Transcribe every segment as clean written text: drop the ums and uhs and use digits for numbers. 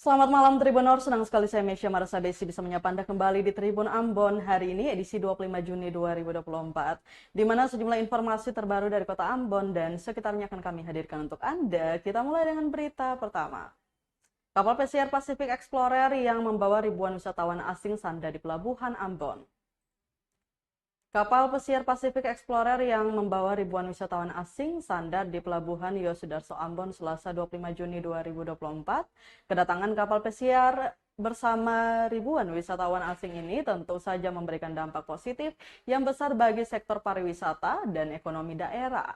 Selamat malam Tribuners, senang sekali saya Mesya Marasa Besi bisa menyapa Anda kembali di Tribun Ambon hari ini edisi 25 Juni 2024, di mana sejumlah informasi terbaru dari kota Ambon dan sekitarnya akan kami hadirkan untuk Anda. Kita mulai dengan berita pertama. Kapal pesiar Pacific Explorer yang membawa ribuan wisatawan asing sandar di Pelabuhan Ambon. Kapal pesiar Pacific Explorer yang membawa ribuan wisatawan asing sandar di Pelabuhan Yosudarso Ambon Selasa 25 Juni 2024. Kedatangan kapal pesiar bersama ribuan wisatawan asing ini tentu saja memberikan dampak positif yang besar bagi sektor pariwisata dan ekonomi daerah.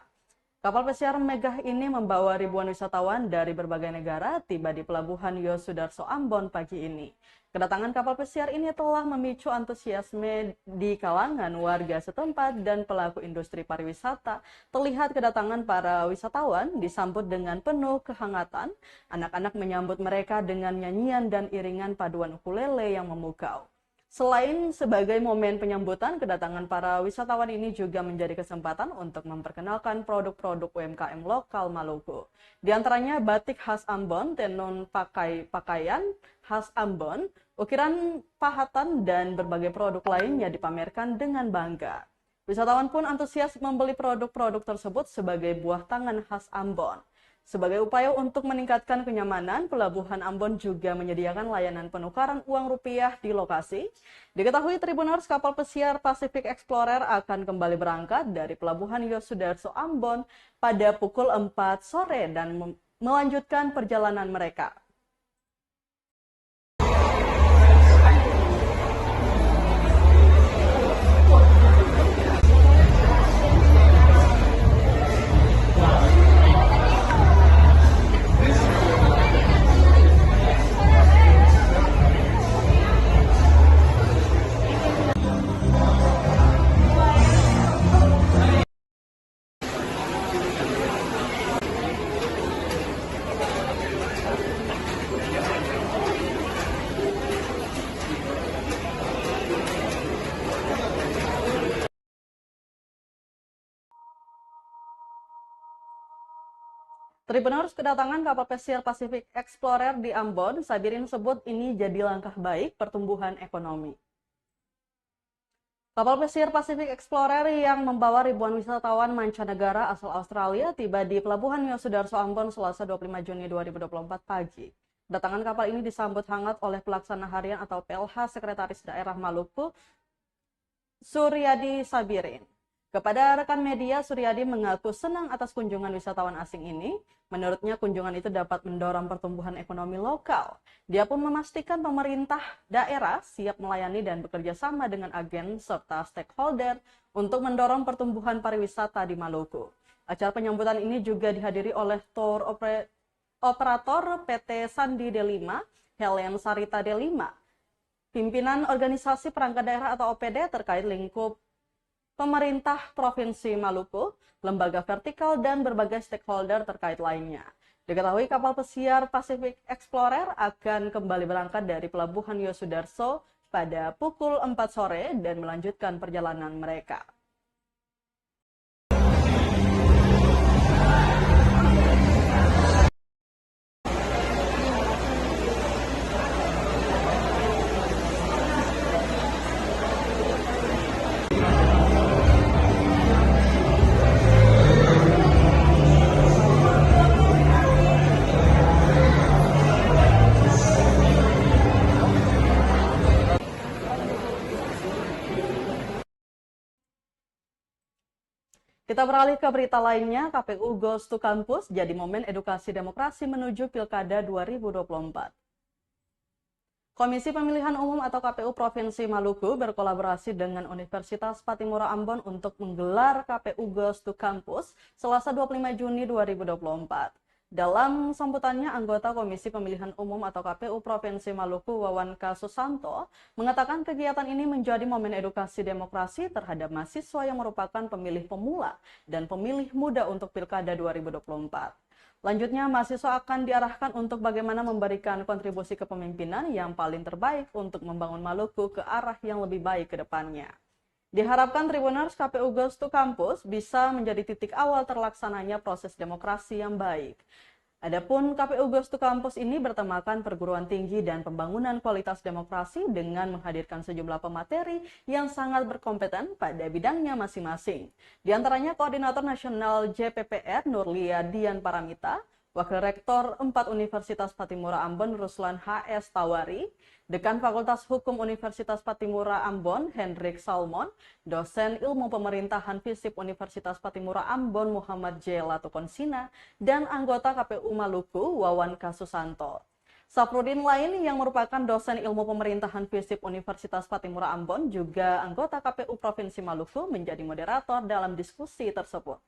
Kapal pesiar megah ini membawa ribuan wisatawan dari berbagai negara tiba di Pelabuhan Yosudarso Ambon pagi ini. Kedatangan kapal pesiar ini telah memicu antusiasme di kalangan warga setempat dan pelaku industri pariwisata. Terlihat kedatangan para wisatawan disambut dengan penuh kehangatan. Anak-anak menyambut mereka dengan nyanyian dan iringan paduan ukulele yang memukau. Selain sebagai momen penyambutan, kedatangan para wisatawan ini juga menjadi kesempatan untuk memperkenalkan produk-produk UMKM lokal Maluku. Di antaranya batik khas Ambon, tenun pakaian khas Ambon, ukiran pahatan, dan berbagai produk lainnya dipamerkan dengan bangga. Wisatawan pun antusias membeli produk-produk tersebut sebagai buah tangan khas Ambon. Sebagai upaya untuk meningkatkan kenyamanan, Pelabuhan Ambon juga menyediakan layanan penukaran uang rupiah di lokasi. Diketahui Tribuners, kapal pesiar Pacific Explorer akan kembali berangkat dari Pelabuhan Yosudarso Ambon pada pukul 4 sore dan melanjutkan perjalanan mereka. Tribuners, kedatangan kapal pesiar Pacific Explorer di Ambon, Sabirin sebut ini jadi langkah baik pertumbuhan ekonomi. Kapal pesiar Pacific Explorer yang membawa ribuan wisatawan mancanegara asal Australia tiba di Pelabuhan Yosudarso Ambon Selasa 25 Juni 2024 pagi. Kedatangan kapal ini disambut hangat oleh pelaksana harian atau PLH Sekretaris Daerah Maluku, Suryadi Sabirin. Kepada rekan media, Suryadi mengaku senang atas kunjungan wisatawan asing ini. Menurutnya, kunjungan itu dapat mendorong pertumbuhan ekonomi lokal. Dia pun memastikan pemerintah daerah siap melayani dan bekerja sama dengan agen serta stakeholder untuk mendorong pertumbuhan pariwisata di Maluku. Acara penyambutan ini juga dihadiri oleh tour operator PT Sandi D5, Helen Sarita D5, pimpinan organisasi perangkat daerah atau OPD terkait lingkup pemerintah Provinsi Maluku, lembaga vertikal, dan berbagai stakeholder terkait lainnya. Diketahui kapal pesiar Pacific Explorer akan kembali berangkat dari Pelabuhan Yosudarso pada pukul 4 sore dan melanjutkan perjalanan mereka. Kita beralih ke berita lainnya, KPU Goes to Campus jadi momen edukasi demokrasi menuju Pilkada 2024. Komisi Pemilihan Umum atau KPU Provinsi Maluku berkolaborasi dengan Universitas Patimura Ambon untuk menggelar KPU Goes to Campus Selasa 25 Juni 2024. Dalam sambutannya, anggota Komisi Pemilihan Umum atau KPU Provinsi Maluku Wawan K. Susanto mengatakan kegiatan ini menjadi momen edukasi demokrasi terhadap mahasiswa yang merupakan pemilih pemula dan pemilih muda untuk Pilkada 2024. Lanjutnya, mahasiswa akan diarahkan untuk bagaimana memberikan kontribusi kepemimpinan yang paling terbaik untuk membangun Maluku ke arah yang lebih baik ke depannya. Diharapkan Tribuners KPU Goes to Campus bisa menjadi titik awal terlaksananya proses demokrasi yang baik. Adapun KPU Goes to Campus ini bertemakan perguruan tinggi dan pembangunan kualitas demokrasi dengan menghadirkan sejumlah pemateri yang sangat berkompeten pada bidangnya masing-masing. Di antaranya Koordinator Nasional JPPR Nurlia Dian Paramita, Wakil Rektor 4 Universitas Patimura Ambon Ruslan HS Tawari, Dekan Fakultas Hukum Universitas Patimura Ambon Hendrik Salmon, Dosen Ilmu Pemerintahan FISIP Universitas Patimura Ambon Muhammad J. Latukonsina, dan anggota KPU Maluku Wawan K. Susanto. Saprudin lain yang merupakan dosen Ilmu Pemerintahan FISIP Universitas Patimura Ambon juga anggota KPU Provinsi Maluku menjadi moderator dalam diskusi tersebut.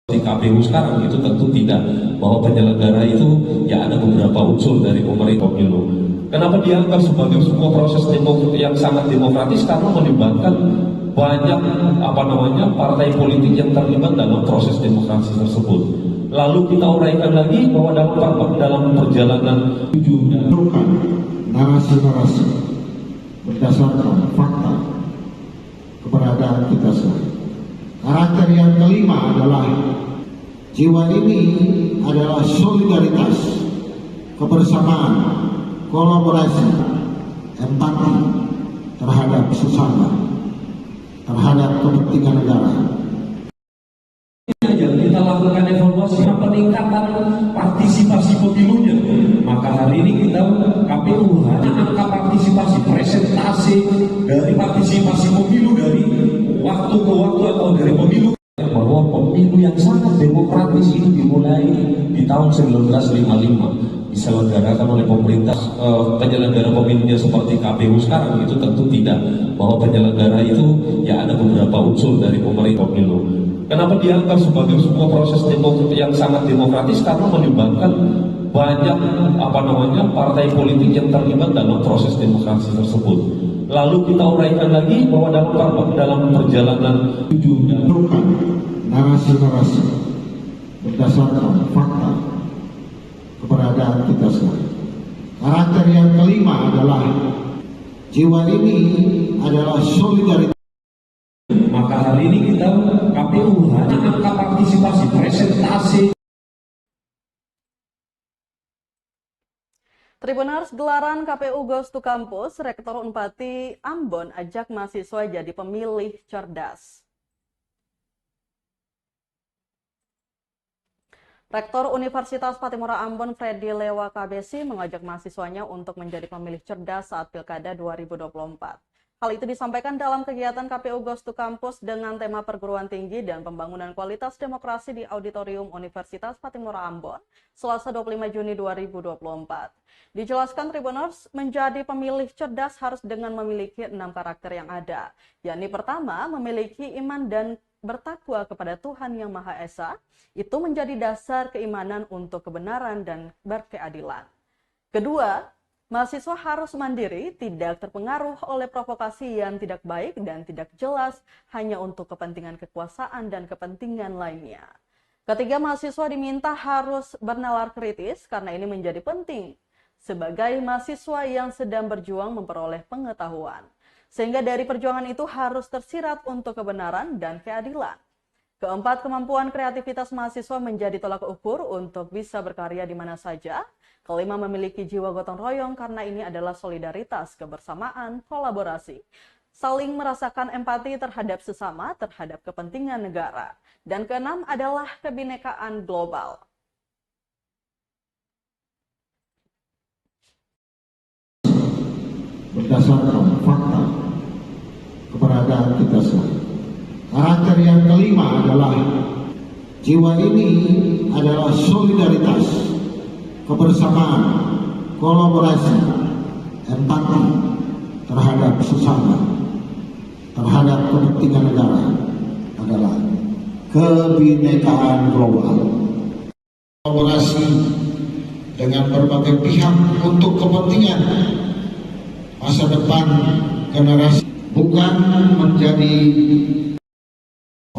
Di KPU sekarang itu tentu tidak, bahwa penyelenggara itu ya ada beberapa unsur dari pemerintah pemilu. Kenapa dianggap sebagai sebuah proses yang sangat demokratis? Karena melibatkan banyak partai politik yang terlibat dalam proses demokrasi tersebut. Lalu kita uraikan lagi bahwa dalam perjalanan tujuannya narasi-narasi berdasarkan fakta keberadaan kita semua. Karakter yang kelima adalah jiwa ini adalah solidaritas, kebersamaan, kolaborasi, empati terhadap sesama, terhadap kepentingan negara. Yang kita lakukan evaluasi peningkatan partisipasi pemilunya. Maka hari ini kita KPU hanya angka partisipasi, presentasi dari partisipasi pemilu dari waktu ke waktu atau dari pemilu, bahwa pemilu yang sangat demokratis itu dimulai di tahun 1955 diselenggarakan oleh pemerintah. Penyelenggara pemilunya seperti KPU sekarang itu tentu tidak, bahwa penyelenggara itu ya ada beberapa unsur dari pemerintah pemilu. Kenapa dianggap sebagai sebuah proses yang sangat demokratis? Karena melibatkan banyak partai politik yang terlibat dalam proses demokrasi tersebut. Lalu kita uraikan lagi bahwa dalam perjalanan tujuannya narasi-narasi berdasarkan fakta keberadaan kita semua. Karakter yang kelima adalah jiwa ini adalah solidaritas. Maka hari ini kita KPU hanya angka partisipasi, presentasi. Tribuners, gelaran KPU Goes to Campus, Rektor Unpati Ambon ajak mahasiswa jadi pemilih cerdas. Rektor Universitas Patimura Ambon Freddy Lewa KBC mengajak mahasiswanya untuk menjadi pemilih cerdas saat Pilkada 2024. Hal itu disampaikan dalam kegiatan KPU Goes to Campus dengan tema perguruan tinggi dan pembangunan kualitas demokrasi di Auditorium Universitas Patimura Ambon, Selasa 25 Juni 2024. Dijelaskan Tribuners, menjadi pemilih cerdas harus dengan memiliki 6 karakter yang ada, yakni pertama, memiliki iman dan bertakwa kepada Tuhan Yang Maha Esa, itu menjadi dasar keimanan untuk kebenaran dan berkeadilan. Kedua, mahasiswa harus mandiri, tidak terpengaruh oleh provokasi yang tidak baik dan tidak jelas hanya untuk kepentingan kekuasaan dan kepentingan lainnya. Ketiga, mahasiswa diminta harus bernalar kritis karena ini menjadi penting sebagai mahasiswa yang sedang berjuang memperoleh pengetahuan. Sehingga dari perjuangan itu harus tersirat untuk kebenaran dan keadilan. Keempat, kemampuan kreativitas mahasiswa menjadi tolak ukur untuk bisa berkarya di mana saja. Kelima, memiliki jiwa gotong royong karena ini adalah solidaritas, kebersamaan, kolaborasi. Saling merasakan empati terhadap sesama, terhadap kepentingan negara. Dan keenam adalah kebinekaan global. Berdasarkan fakta keberadaan kita semua. Karakter yang kelima adalah jiwa ini adalah solidaritas, kebersamaan, kolaborasi, empati terhadap sesama, terhadap kepentingan negara adalah kebinekaan global. Kolaborasi dengan berbagai pihak untuk kepentingan masa depan generasi, bukan menjadi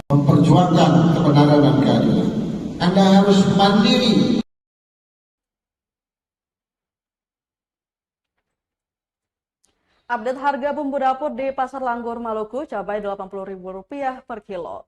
memperjuangkan kebenaran dan keadilan. Anda harus mandiri. Update harga bumbu dapur di Pasar Langgur, Maluku, cabai Rp80.000 per kilo.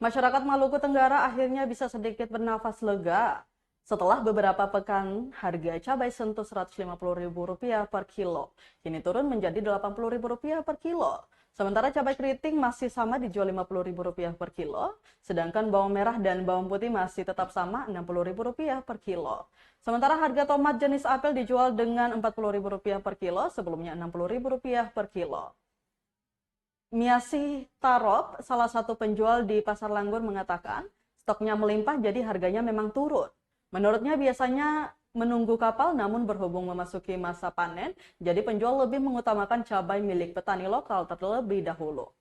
Masyarakat Maluku Tenggara akhirnya bisa sedikit bernafas lega setelah beberapa pekan harga cabai sentuh Rp150.000 per kilo. Kini turun menjadi Rp80.000 per kilo. Sementara cabai keriting masih sama dijual Rp50.000 per kilo, sedangkan bawang merah dan bawang putih masih tetap sama Rp60.000 per kilo. Sementara harga tomat jenis apel dijual dengan Rp40.000 per kilo, sebelumnya Rp60.000 per kilo. Miasih Tarop, salah satu penjual di Pasar Langgur, mengatakan stoknya melimpah jadi harganya memang turun. Menurutnya biasanya menunggu kapal, namun berhubung memasuki masa panen, jadi penjual lebih mengutamakan cabai milik petani lokal terlebih dahulu.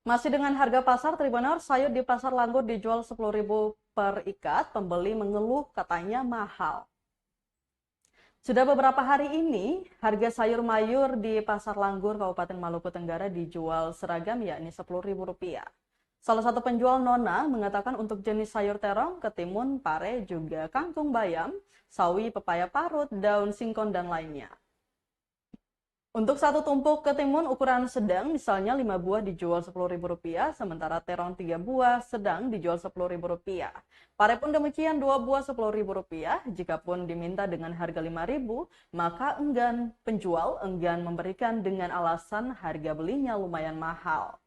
Masih dengan harga pasar, Tribuners, sayur di Pasar Langgur dijual Rp10.000 per ikat, pembeli mengeluh katanya mahal. Sudah beberapa hari ini, harga sayur mayur di Pasar Langgur, Kabupaten Maluku Tenggara dijual seragam, yakni Rp10.000. Salah satu penjual, Nona, mengatakan untuk jenis sayur terong, ketimun, pare, juga kangkung bayam, sawi, pepaya parut, daun singkong, dan lainnya. Untuk satu tumpuk ketimun ukuran sedang, misalnya 5 buah dijual Rp10.000, sementara terong 3 buah sedang dijual Rp10.000. Pare pun demikian, 2 buah Rp10.000. Jikapun diminta dengan harga Rp5.000, maka penjual enggan memberikan dengan alasan harga belinya lumayan mahal.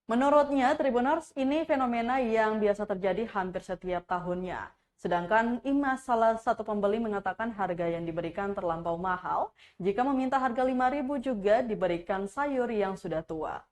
Menurutnya, Tribuners, ini fenomena yang biasa terjadi hampir setiap tahunnya. Sedangkan Imas, salah satu pembeli, mengatakan harga yang diberikan terlampau mahal. Jika meminta harga Rp5.000 juga diberikan sayur yang sudah tua.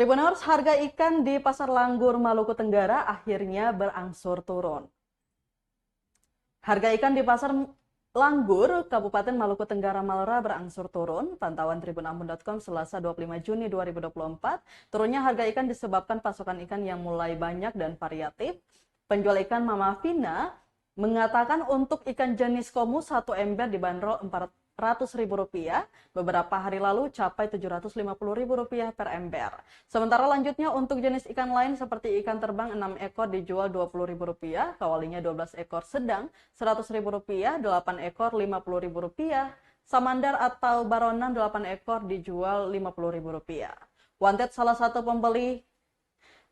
Tribuners, harga ikan di Pasar Langgur, Maluku Tenggara akhirnya berangsur turun. Harga ikan di Pasar Langgur, Kabupaten Maluku Tenggara Malra berangsur turun. Pantauan tribunambon.com Selasa 25 Juni 2024, turunnya harga ikan disebabkan pasokan ikan yang mulai banyak dan variatif. Penjual ikan Mama Vina mengatakan untuk ikan jenis komu 1 ember dibanderol Rp400.000, beberapa hari lalu capai Rp750.000 per ember. Sementara lanjutnya untuk jenis ikan lain seperti ikan terbang 6 ekor dijual Rp20.000, kawalinya 12 ekor sedang Rp100.000, 8 ekor Rp50.000, samandar atau baronan 8 ekor dijual Rp50.000. Wanted, salah satu pembeli,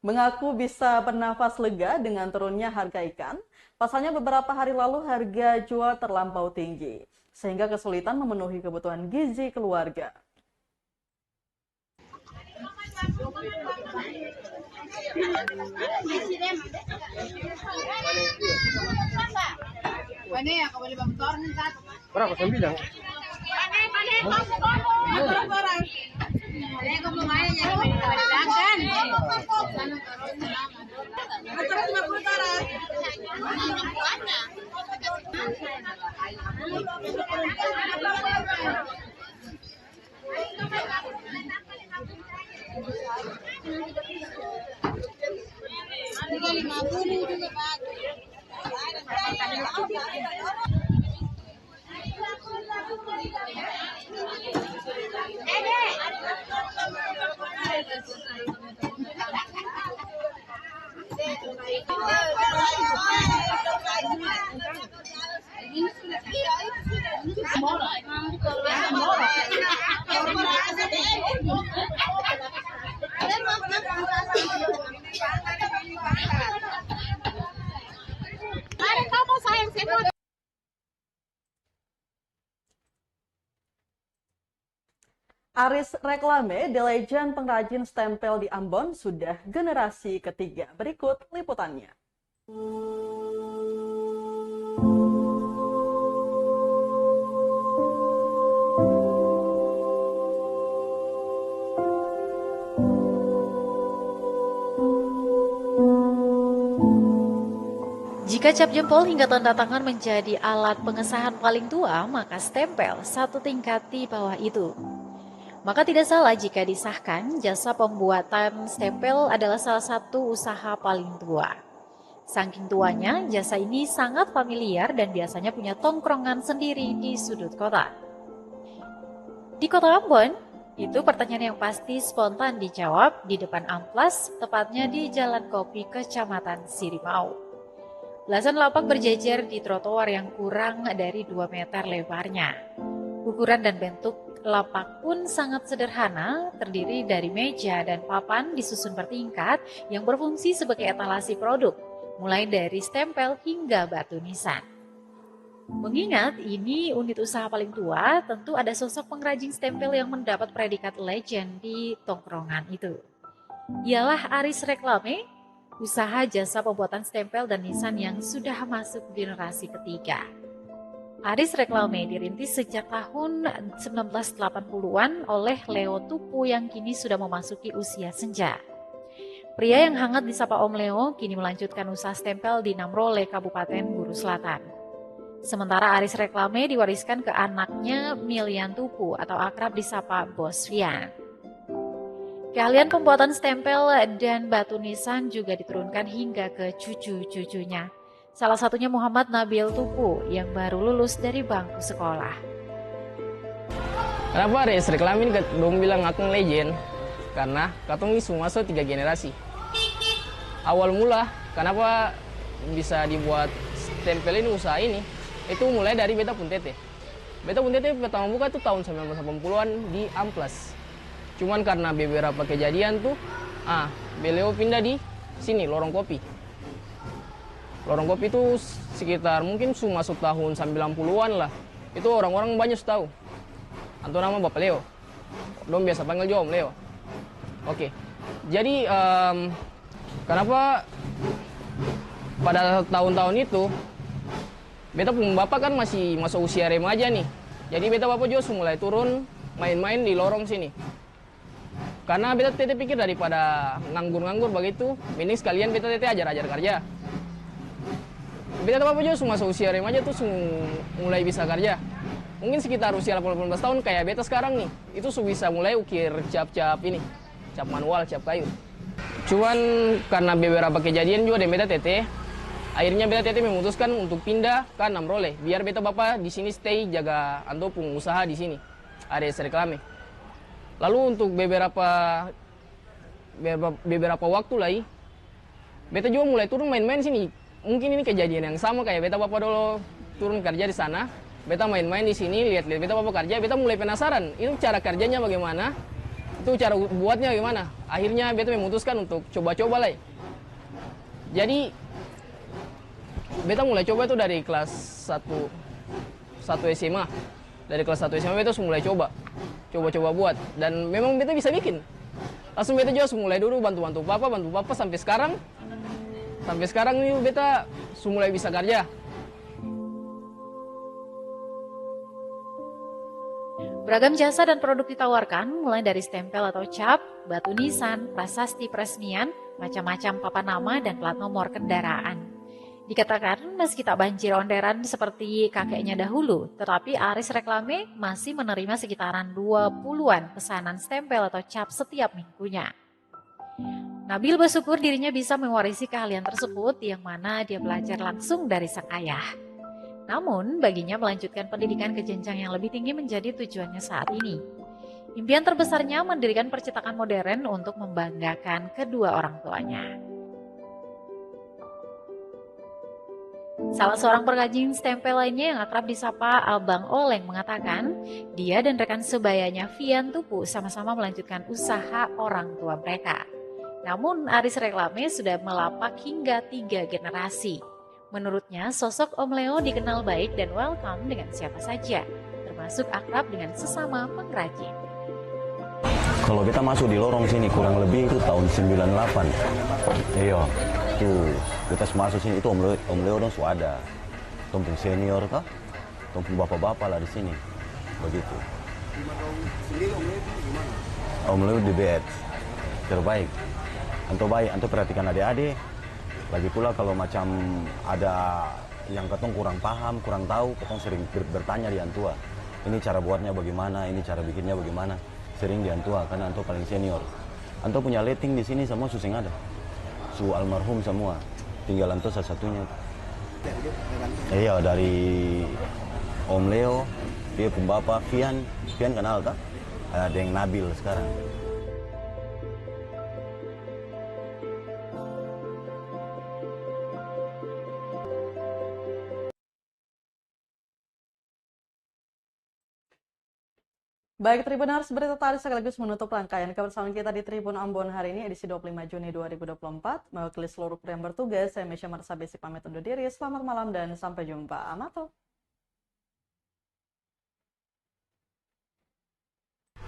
mengaku bisa bernafas lega dengan turunnya harga ikan. Pasalnya beberapa hari lalu harga jual terlampau tinggi, sehingga kesulitan memenuhi kebutuhan gizi keluarga. Berapa 9? Aris Reklame, The Legend pengrajin stempel di Ambon, sudah generasi ketiga. Berikut liputannya. Jika cap jempol hingga tanda tangan menjadi alat pengesahan paling tua, maka stempel satu tingkat di bawah itu. Maka tidak salah jika disahkan jasa pembuatan stempel adalah salah satu usaha paling tua. Saking tuanya, jasa ini sangat familiar dan biasanya punya tongkrongan sendiri di sudut kota. Di kota Ambon, itu pertanyaan yang pasti spontan dijawab di depan amplas, tepatnya di Jalan Kopi, Kecamatan Sirimau. Belasan lapak berjejer di trotoar yang kurang dari 2 meter lebarnya. Ukuran dan bentuk lapak pun sangat sederhana, terdiri dari meja dan papan disusun bertingkat yang berfungsi sebagai etalasi produk, mulai dari stempel hingga batu nisan. Mengingat ini unit usaha paling tua, tentu ada sosok pengrajin stempel yang mendapat predikat legend di tongkrongan itu. Ialah Aris Reklame, usaha jasa pembuatan stempel dan nisan yang sudah masuk generasi ketiga. Aris Reklame dirintis sejak tahun 1980-an oleh Leo Tupu yang kini sudah memasuki usia senja. Pria yang hangat disapa Om Leo kini melanjutkan usaha stempel di Namrole, Kabupaten Buru Selatan. Sementara Aris Reklame diwariskan ke anaknya Milian Tupu atau akrab disapa Bos Fian. Keahlian pembuatan stempel dan batu nisan juga diturunkan hingga ke cucu-cucunya. Salah satunya Muhammad Nabil Tupu yang baru lulus dari bangku sekolah. Kenapa Aris Reklame ini dong bilang akun legend? Karena katong ini semua masuk 3 generasi. Awal mula kenapa bisa dibuat stempel ini, usaha ini, itu mulai dari Beta Puntete. Beta Puntete pertama buka itu tahun 1980-an di Amplas. Cuman karena beberapa kejadian tuh, beliau pindah di sini, Lorong Kopi. Lorong Kopi itu sekitar mungkin masuk tahun 90-an lah. Itu orang-orang banyak tahu. Atau nama Bapak Leo. Dong biasa panggil juga Om Leo. Oke. Jadi kenapa pada tahun-tahun itu beta pun bapak kan masih masuk usia remaja nih. Jadi beta bapak juga mulai turun main-main di lorong sini. Karena beta tete pikir daripada nganggur-nganggur begitu, mending sekalian beta tete ajar-ajar kerja. Beta apa juga semua usia remaja tuh mulai bisa kerja. Mungkin sekitar usia 18 tahun kayak beta sekarang nih, itu bisa mulai ukir cap-cap ini, cap manual, cap kayu. Cuman karena beberapa kejadian juga dengan beta tete, akhirnya beta tete memutuskan untuk pindah ke Namrole, biar beta bapak di sini stay jaga anto pengusaha di sini, ADS Reklame. Lalu untuk beberapa waktu lagi, beta juga mulai turun main-main sini. Mungkin ini kejadian yang sama kayak beta bapak dulu turun kerja di sana, beta main-main di sini, lihat-lihat beta bapak kerja, beta mulai penasaran, itu cara kerjanya bagaimana, itu cara buatnya bagaimana. Akhirnya beta memutuskan untuk coba-coba lah. Jadi beta mulai coba itu dari kelas 1 SMA. Dari kelas 1 SMA beta mulai coba buat, dan memang beta bisa bikin. Langsung beta juga mulai dulu bantu papa sampai sekarang nih beta mulai bisa kerja. Beragam jasa dan produk ditawarkan, mulai dari stempel atau cap, batu nisan, prasasti peresmian, macam-macam papan nama dan plat nomor kendaraan. Dikatakan meski tak banjir orderan seperti kakeknya dahulu, tetapi Aris Reklame masih menerima sekitaran 20-an pesanan stempel atau cap setiap minggunya. Nabil bersyukur dirinya bisa mewarisi keahlian tersebut yang mana dia belajar langsung dari sang ayah. Namun, baginya melanjutkan pendidikan ke jenjang yang lebih tinggi menjadi tujuannya saat ini. Impian terbesarnya mendirikan percetakan modern untuk membanggakan kedua orang tuanya. Salah seorang pengrajin stempel lainnya yang akrab disapa Abang Oleng mengatakan, dia dan rekan sebayanya Vian Tupu sama-sama melanjutkan usaha orang tua mereka. Namun Aris Reklame sudah melapak hingga 3 generasi. Menurutnya, sosok Om Leo dikenal baik dan welcome dengan siapa saja, termasuk akrab dengan sesama pengrajin. Kalau kita masuk di lorong sini kurang lebih itu tahun 98. Iya, tuh kita masuk sini itu Om Leo dong sudah ada. Tompung senior kah? Tompung bapak-bapak lah di sini. Begitu. Om Leo di bed terbaik. Anto baik, anto perhatikan adik-adik. Lagi pula kalau macam ada yang ketong kurang paham, kurang tahu, ketong sering bertanya di antua. Ini cara buatnya bagaimana, ini cara bikinnya bagaimana. Sering di antua karena anto paling senior. Anto punya letting di sini semua suseng ada. Su almarhum semua. Tinggal anto satu-satunya. Iya, dari Om Leo, dia pun bapak Vian kenal tak? Ada yang Nabil sekarang. Baik Tribuners, berita tadi sekaligus menutup rangkaian kebersamaan kita di Tribun Ambon hari ini edisi 25 Juni 2024. Mewakili seluruh kru yang bertugas, saya Mesya Marsa Besi pamit undur diri. Selamat malam dan sampai jumpa. Amato.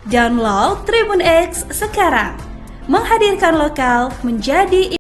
Download Tribun X sekarang. Menghadirkan lokal menjadi